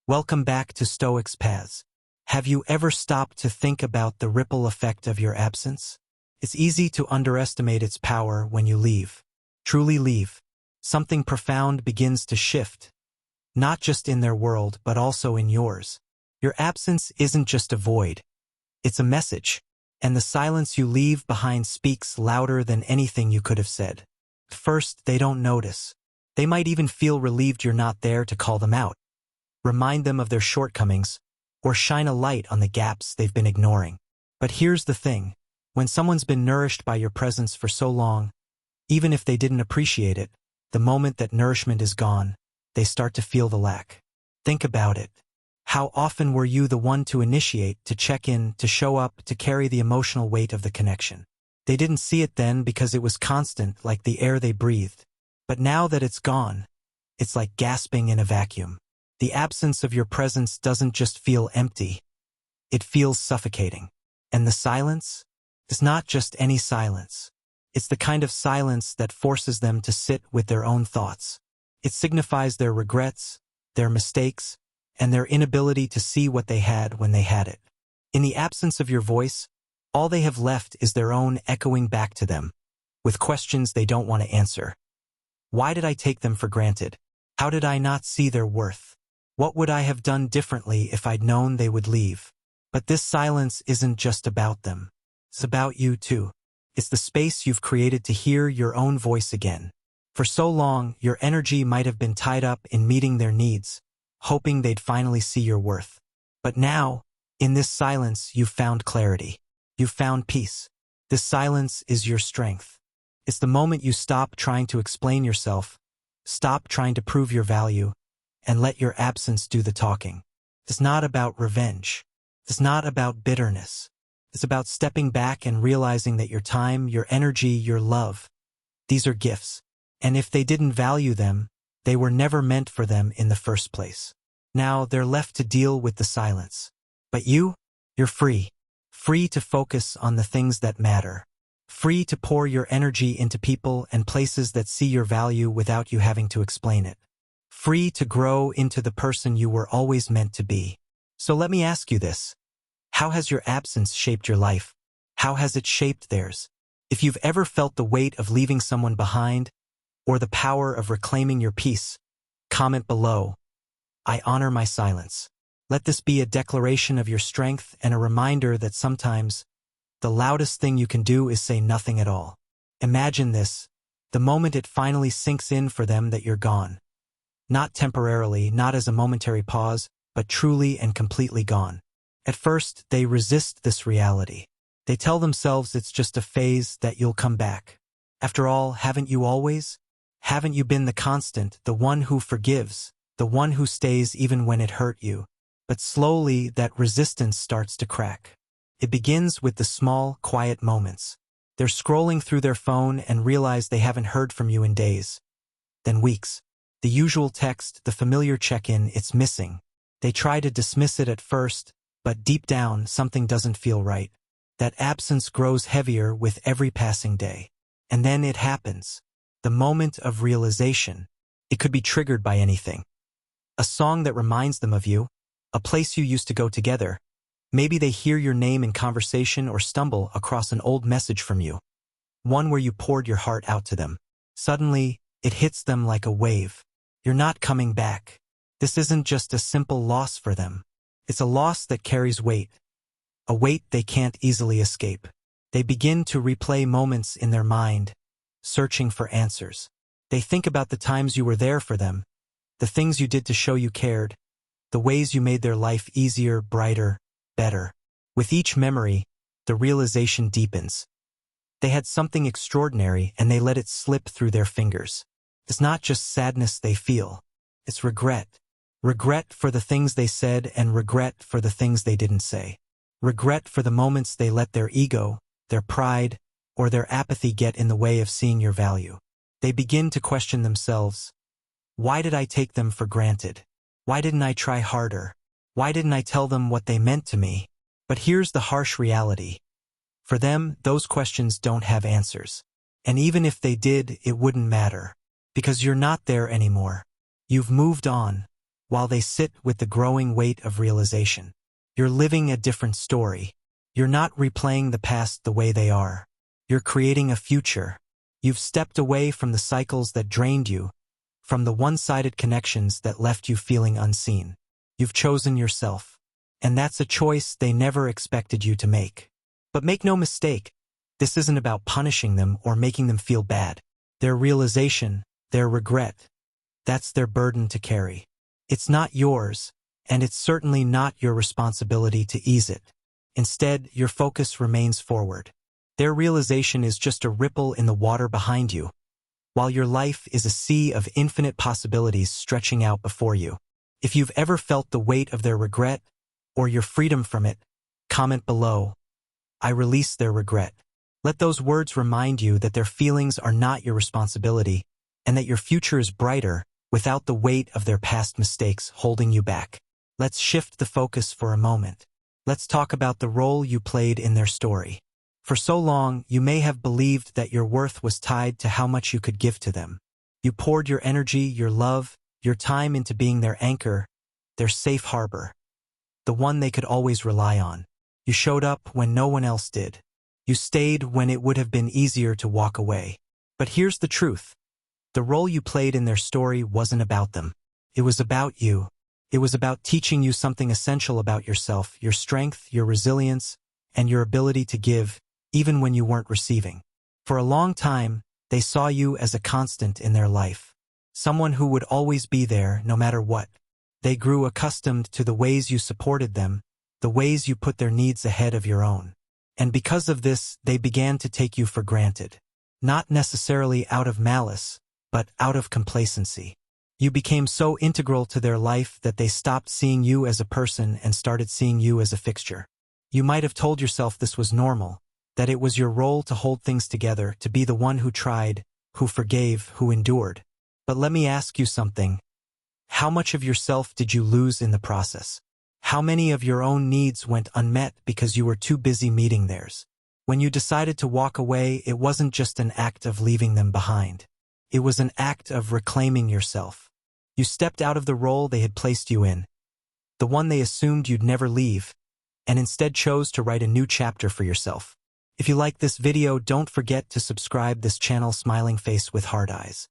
Welcome back to Stoic's Paths. Have you ever stopped to think about the ripple effect of your absence? It's easy to underestimate its power when you leave. Truly leave. Something profound begins to shift, not just in their world but also in yours. Your absence isn't just a void. It's a message, and the silence you leave behind speaks louder than anything you could have said. At first, they don't notice. They might even feel relieved you're not there to call them out, remind them of their shortcomings, or shine a light on the gaps they've been ignoring. But here's the thing. When someone's been nourished by your presence for so long, even if they didn't appreciate it, the moment that nourishment is gone, they start to feel the lack. Think about it. How often were you the one to initiate, to check in, to show up, to carry the emotional weight of the connection? They didn't see it then because it was constant, like the air they breathed. But now that it's gone, it's like gasping in a vacuum. The absence of your presence doesn't just feel empty. It feels suffocating. And the silence? It's not just any silence. It's the kind of silence that forces them to sit with their own thoughts. It signifies their regrets, their mistakes, and their inability to see what they had when they had it. In the absence of your voice, all they have left is their own echoing back to them, with questions they don't want to answer. Why did I take them for granted? How did I not see their worth? What would I have done differently if I'd known they would leave? But this silence isn't just about them. It's about you too. It's the space you've created to hear your own voice again. For so long, your energy might have been tied up in meeting their needs, hoping they'd finally see your worth. But now, in this silence, you've found clarity. You've found peace. This silence is your strength. It's the moment you stop trying to explain yourself, stop trying to prove your value, and let your absence do the talking. It's not about revenge. It's not about bitterness. It's about stepping back and realizing that your time, your energy, your love, these are gifts. And if they didn't value them, they were never meant for them in the first place. Now they're left to deal with the silence. But you're free. Free to focus on the things that matter. Free to pour your energy into people and places that see your value without you having to explain it. Free to grow into the person you were always meant to be. So let me ask you this. How has your absence shaped your life? How has it shaped theirs? If you've ever felt the weight of leaving someone behind, or the power of reclaiming your peace, comment below. I honor my silence. Let this be a declaration of your strength and a reminder that sometimes the loudest thing you can do is say nothing at all. Imagine this, the moment it finally sinks in for them that you're gone. Not temporarily, not as a momentary pause, but truly and completely gone. At first, they resist this reality. They tell themselves it's just a phase, that you'll come back. After all, haven't you always? Haven't you been the constant, the one who forgives, the one who stays even when it hurt you? But slowly, that resistance starts to crack. It begins with the small, quiet moments. They're scrolling through their phone and realize they haven't heard from you in days. Then weeks. The usual text, the familiar check-in, it's missing. They try to dismiss it at first, but deep down, something doesn't feel right. That absence grows heavier with every passing day. And then it happens. The moment of realization. It could be triggered by anything. A song that reminds them of you, a place you used to go together. Maybe they hear your name in conversation or stumble across an old message from you. One where you poured your heart out to them. Suddenly, it hits them like a wave. You're not coming back. This isn't just a simple loss for them. It's a loss that carries weight. A weight they can't easily escape. They begin to replay moments in their mind, searching for answers. They think about the times you were there for them, the things you did to show you cared, the ways you made their life easier, brighter, better. With each memory, the realization deepens. They had something extraordinary and they let it slip through their fingers. It's not just sadness they feel. It's regret. Regret for the things they said and regret for the things they didn't say. Regret for the moments they let their ego, their pride, or their apathy get in the way of seeing your value. They begin to question themselves. Why did I take them for granted? Why didn't I try harder? Why didn't I tell them what they meant to me? But here's the harsh reality. For them, those questions don't have answers. And even if they did, it wouldn't matter. Because you're not there anymore. You've moved on. while they sit with the growing weight of realization. You're living a different story. You're not replaying the past the way they are. You're creating a future. You've stepped away from the cycles that drained you, from the one-sided connections that left you feeling unseen. You've chosen yourself. And that's a choice they never expected you to make. But make no mistake, this isn't about punishing them or making them feel bad. Their realization, their regret, that's their burden to carry. It's not yours, and it's certainly not your responsibility to ease it. Instead, your focus remains forward. Their realization is just a ripple in the water behind you, while your life is a sea of infinite possibilities stretching out before you. If you've ever felt the weight of their regret, or your freedom from it, comment below. I release their regret. Let those words remind you that their feelings are not your responsibility, and that your future is brighter without the weight of their past mistakes holding you back. Let's shift the focus for a moment. Let's talk about the role you played in their story. For so long, you may have believed that your worth was tied to how much you could give to them. You poured your energy, your love, your time into being their anchor, their safe harbor, the one they could always rely on. You showed up when no one else did. You stayed when it would have been easier to walk away. But here's the truth. The role you played in their story wasn't about them. It was about you. It was about teaching you something essential about yourself, your strength, your resilience, and your ability to give, even when you weren't receiving. For a long time, they saw you as a constant in their life. Someone who would always be there, no matter what. They grew accustomed to the ways you supported them, the ways you put their needs ahead of your own. And because of this, they began to take you for granted. Not necessarily out of malice, but out of complacency. You became so integral to their life that they stopped seeing you as a person and started seeing you as a fixture. You might have told yourself this was normal, that it was your role to hold things together, to be the one who tried, who forgave, who endured. But let me ask you something. How much of yourself did you lose in the process? How many of your own needs went unmet because you were too busy meeting theirs? When you decided to walk away, it wasn't just an act of leaving them behind. It was an act of reclaiming yourself. You stepped out of the role they had placed you in, the one they assumed you'd never leave, and instead chose to write a new chapter for yourself. If you like this video, don't forget to subscribe this channel. Smiling Face with Hard Eyes.